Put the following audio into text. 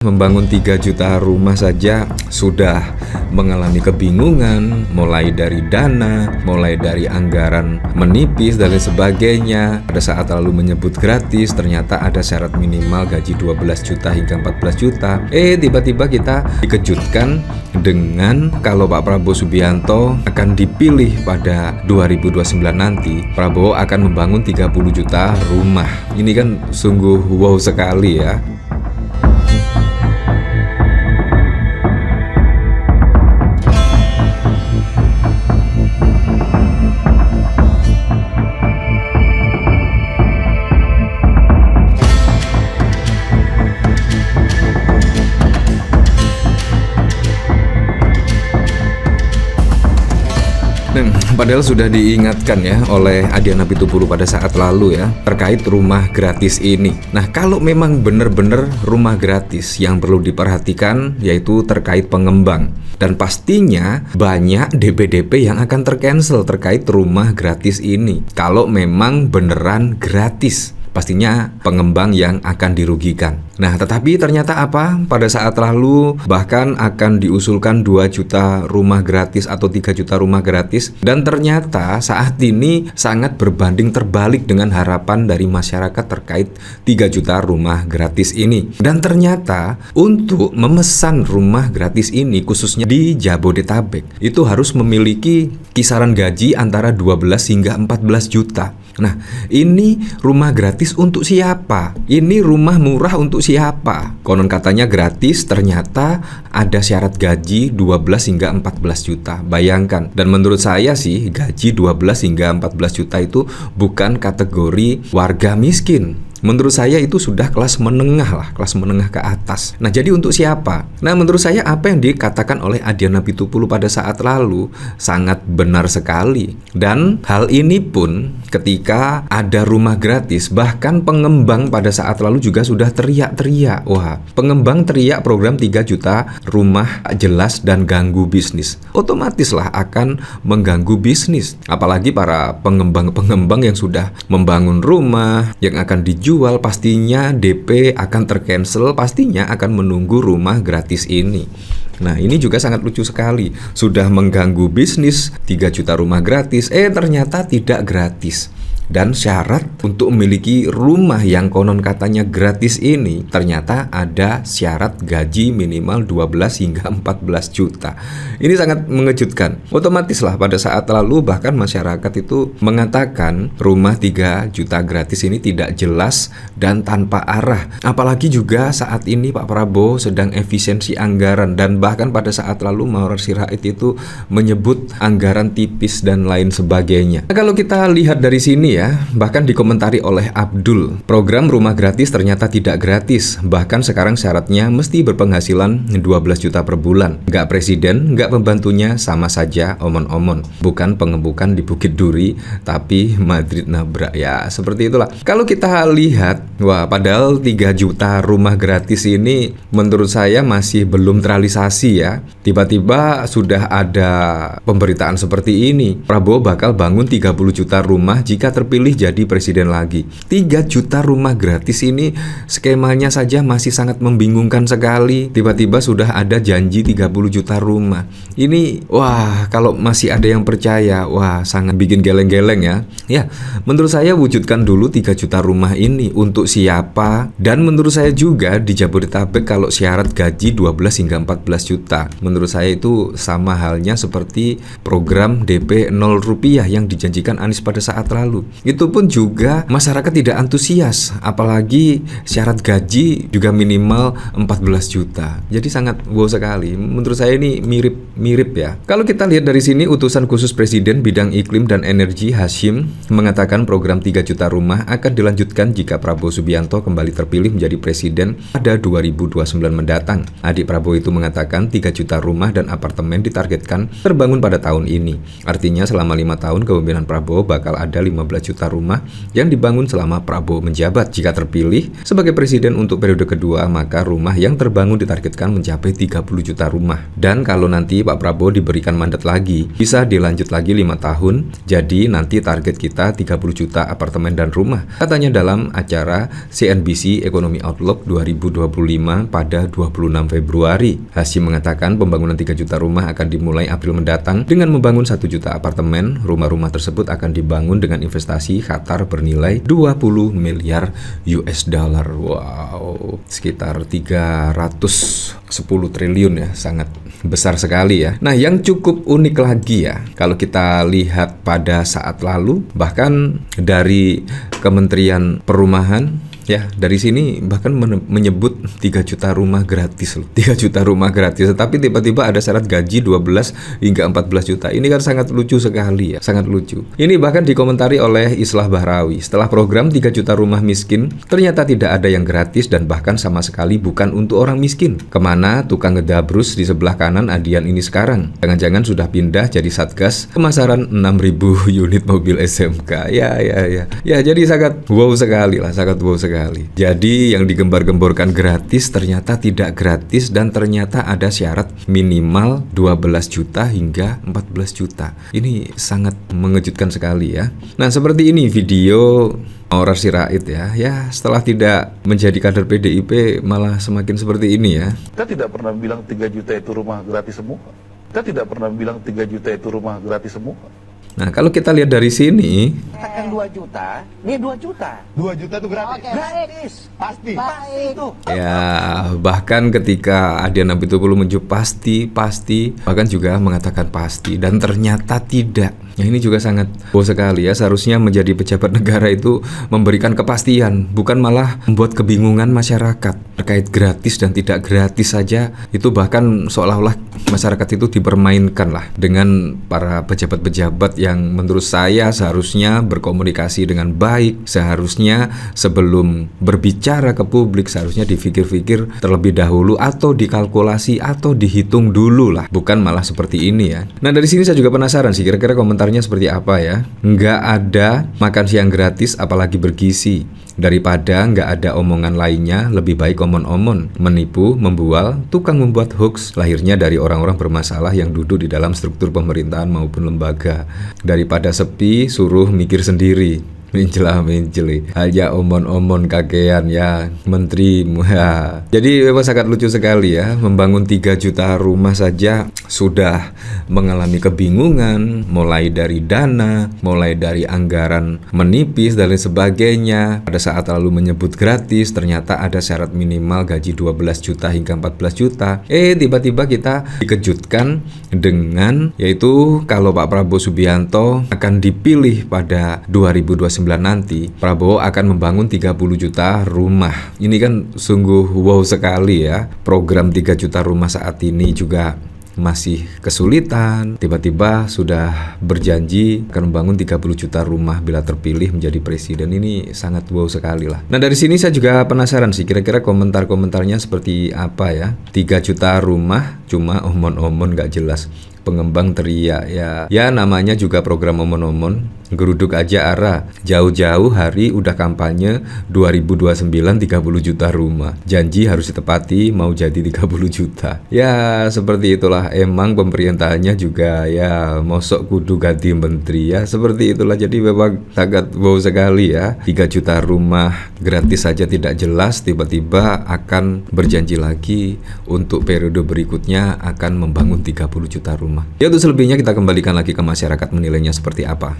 Membangun 3 juta rumah saja sudah mengalami kebingungan, mulai dari dana, mulai dari anggaran menipis dan lain sebagainya. Pada saat lalu menyebut gratis, ternyata ada syarat minimal gaji 12 juta hingga 14 juta. Tiba-tiba kita dikejutkan dengan kalau Pak Prabowo Subianto akan dipilih pada 2029 nanti, Prabowo akan membangun 30 juta rumah. Ini kan sungguh wow sekali ya. Padahal sudah diingatkan ya oleh Adiana Pitupulu pada saat lalu ya terkait rumah gratis ini. Nah, kalau memang benar-benar rumah gratis, yang perlu diperhatikan yaitu terkait pengembang. Dan pastinya banyak DP-DP yang akan tercancel terkait rumah gratis ini. Kalau memang beneran gratis, pastinya pengembang yang akan dirugikan. Nah, tetapi ternyata apa? Pada saat lalu bahkan akan diusulkan 2 juta rumah gratis atau 3 juta rumah gratis. Dan ternyata saat ini sangat berbanding terbalik dengan harapan dari masyarakat terkait 3 juta rumah gratis ini. Dan ternyata untuk memesan rumah gratis ini khususnya di Jabodetabek itu harus memiliki kisaran gaji antara 12 hingga 14 juta. Nah, ini rumah gratis untuk siapa? Ini rumah murah untuk siapa? Konon katanya gratis, ternyata ada syarat gaji 12 hingga 14 juta. Bayangkan. Dan menurut saya sih gaji 12 hingga 14 juta itu bukan kategori warga miskin. Menurut saya itu sudah kelas menengah lah, kelas menengah ke atas. Nah, jadi untuk siapa? Nah, menurut saya apa yang dikatakan oleh Adiana Pitupulu pada saat lalu sangat benar sekali. Dan hal ini pun ketika ada rumah gratis, bahkan pengembang pada saat lalu juga sudah teriak-teriak. Wah, pengembang teriak program 3 juta rumah jelas dan ganggu bisnis. Otomatis lah akan mengganggu bisnis. Apalagi para pengembang-pengembang yang sudah membangun rumah, yang akan dijual, pastinya DP akan tercancel, pastinya akan menunggu rumah gratis ini. Nah, ini juga sangat lucu sekali. Sudah mengganggu bisnis, 3 juta rumah gratis, ternyata tidak gratis. Dan syarat untuk memiliki rumah yang konon katanya gratis ini ternyata ada syarat gaji minimal 12 hingga 14 juta. Ini sangat mengejutkan. Otomatis lah pada saat lalu bahkan masyarakat itu mengatakan rumah 3 juta gratis ini tidak jelas dan tanpa arah. Apalagi juga saat ini Pak Prabowo sedang efisiensi anggaran, dan bahkan pada saat lalu Maurer Sirait itu menyebut anggaran tipis dan lain sebagainya. Nah, kalau kita lihat dari sini ya, bahkan dikomentari oleh Abdul, program rumah gratis ternyata tidak gratis. Bahkan sekarang syaratnya mesti berpenghasilan 12 juta per bulan. Nggak presiden, nggak pembantunya, sama saja omon-omon. Bukan pengebukan di Bukit Duri, tapi Madrid nabrak. Ya, seperti itulah. Kalau kita lihat, wah, padahal 3 juta rumah gratis ini menurut saya masih belum terrealisasi ya. Tiba-tiba sudah ada pemberitaan seperti ini. Prabowo bakal bangun 30 juta rumah jika terpilih jadi presiden lagi. 3 juta rumah gratis ini skemanya saja masih sangat membingungkan sekali. Tiba-tiba sudah ada janji 30 juta rumah. Ini wah, kalau masih ada yang percaya, wah, sangat bikin geleng-geleng ya. Ya, menurut saya wujudkan dulu 3 juta rumah ini untuk siapa. Dan menurut saya juga di Jabodetabek kalau syarat gaji 12 hingga 14 juta. Menurut saya itu sama halnya seperti program DP 0 rupiah yang dijanjikan Anies pada saat lalu. Itu pun juga masyarakat tidak antusias, apalagi syarat gaji juga minimal 14 juta. Jadi sangat wow sekali. Menurut saya ini mirip ya. Kalau kita lihat dari sini, utusan khusus Presiden bidang iklim dan energi Hasyim mengatakan program 3 juta rumah akan dilanjutkan jika Prabowo Subianto kembali terpilih menjadi presiden pada 2029 mendatang. Adik Prabowo itu mengatakan 3 juta rumah dan apartemen ditargetkan terbangun pada tahun ini. Artinya selama 5 tahun kepemimpinan Prabowo bakal ada 15 juta rumah yang dibangun selama Prabowo menjabat. Jika terpilih sebagai presiden untuk periode kedua, maka rumah yang terbangun ditargetkan mencapai 30 juta rumah. Dan kalau nanti Pak Prabowo diberikan mandat lagi, bisa dilanjut lagi 5 tahun. Jadi nanti target kita 30 juta apartemen dan rumah. Katanya dalam acara CNBC Economy Outlook 2025 pada 26 Februari. Hasyim mengatakan pembangunan 3 juta rumah akan dimulai April mendatang dengan membangun 1 juta apartemen. Rumah-rumah tersebut akan dibangun dengan investasi Qatar bernilai 20 miliar US dollar. Wow, sekitar 310 triliun ya, sangat besar sekali ya. Nah, yang cukup unik lagi ya, kalau kita lihat pada saat lalu, bahkan dari Kementerian Perumahan ya, dari sini bahkan menyebut 3 juta rumah gratis loh. 3 juta rumah gratis, tapi tiba-tiba ada syarat gaji 12 hingga 14 juta. Ini kan sangat lucu sekali ya, sangat lucu. Ini bahkan dikomentari oleh Islah Bahrawi. Setelah program 3 juta rumah miskin, ternyata tidak ada yang gratis dan bahkan sama sekali bukan untuk orang miskin. Kemana tukang ngedabrus di sebelah kanan Adian ini sekarang? Jangan-jangan sudah pindah jadi Satgas pemasaran 6.000 unit mobil SMK. Ya, jadi sangat wow sekali lah, sangat wow sekali. Jadi yang digembar-gemborkan gratis ternyata tidak gratis dan ternyata ada syarat minimal 12 juta hingga 14 juta. Ini sangat mengejutkan sekali ya. Nah, seperti ini video Aura Sirait ya. Ya, setelah tidak menjadi kader PDIP malah semakin seperti ini ya. Kita tidak pernah bilang 3 juta itu rumah gratis semua. Kita tidak pernah bilang 3 juta itu rumah gratis semua. Nah, kalau kita lihat dari sini, katakan 2 juta, ini 2 juta. 2 juta itu gratis. Oke, gratis. Pasti itu. ya, bahkan ketika Adian Apitupulu menjawab pasti, bahkan juga mengatakan pasti, dan ternyata tidak. Ya, ini juga sangat wow sekali ya. Seharusnya menjadi pejabat negara itu memberikan kepastian, bukan malah membuat kebingungan masyarakat terkait gratis dan tidak gratis saja. Itu bahkan seolah-olah masyarakat itu dipermainkan lah dengan para pejabat-pejabat yang menurut saya seharusnya berkomunikasi dengan baik. Seharusnya sebelum berbicara ke publik seharusnya dipikir-pikir terlebih dahulu atau dikalkulasi atau dihitung dulu lah, bukan malah seperti ini ya. Nah, dari sini saya juga penasaran sih kira-kira komentarnya seperti apa ya. Nggak ada makan siang gratis apalagi bergizi. Daripada nggak ada omongan lainnya, lebih baik omon-omon, menipu, membual, tukang membuat hoax, lahirnya dari orang-orang bermasalah yang duduk di dalam struktur pemerintahan maupun lembaga. Daripada sepi, suruh mikir sendiri. Mencela-menceli aja omon-omon kakean ya menteri ya. Jadi memang sangat lucu sekali ya. Membangun 3 juta rumah saja sudah mengalami kebingungan, mulai dari dana, mulai dari anggaran menipis dan lain sebagainya. Pada saat lalu menyebut gratis, ternyata ada syarat minimal gaji 12 juta hingga 14 juta. Tiba-tiba kita dikejutkan dengan yaitu kalau Pak Prabowo Subianto akan dipilih pada 2029 nanti, Prabowo akan membangun 30 juta rumah. Ini kan sungguh wow sekali ya. Program 3 juta rumah saat ini juga masih kesulitan. Tiba-tiba sudah berjanji akan membangun 30 juta rumah bila terpilih menjadi presiden. Ini sangat wow sekali lah. Nah, dari sini saya juga penasaran sih kira-kira komentar-komentarnya seperti apa ya. 3 juta rumah cuma omon-omon gak jelas. Pengembang teriak ya namanya juga program omon-omon. Geruduk aja arah. Jauh-jauh hari udah kampanye 2029 30 juta rumah. Janji harus ditepati, mau jadi 30 juta. Ya seperti itulah. Emang pemerintahannya juga ya mosok kudu ganti menteri ya. Seperti itulah. Jadi memang sangat wow sekali ya. 3 juta rumah gratis saja tidak jelas, tiba-tiba akan berjanji lagi untuk periode berikutnya akan membangun 30 juta rumah. Ya, untuk selebihnya kita kembalikan lagi ke masyarakat menilainya seperti apa.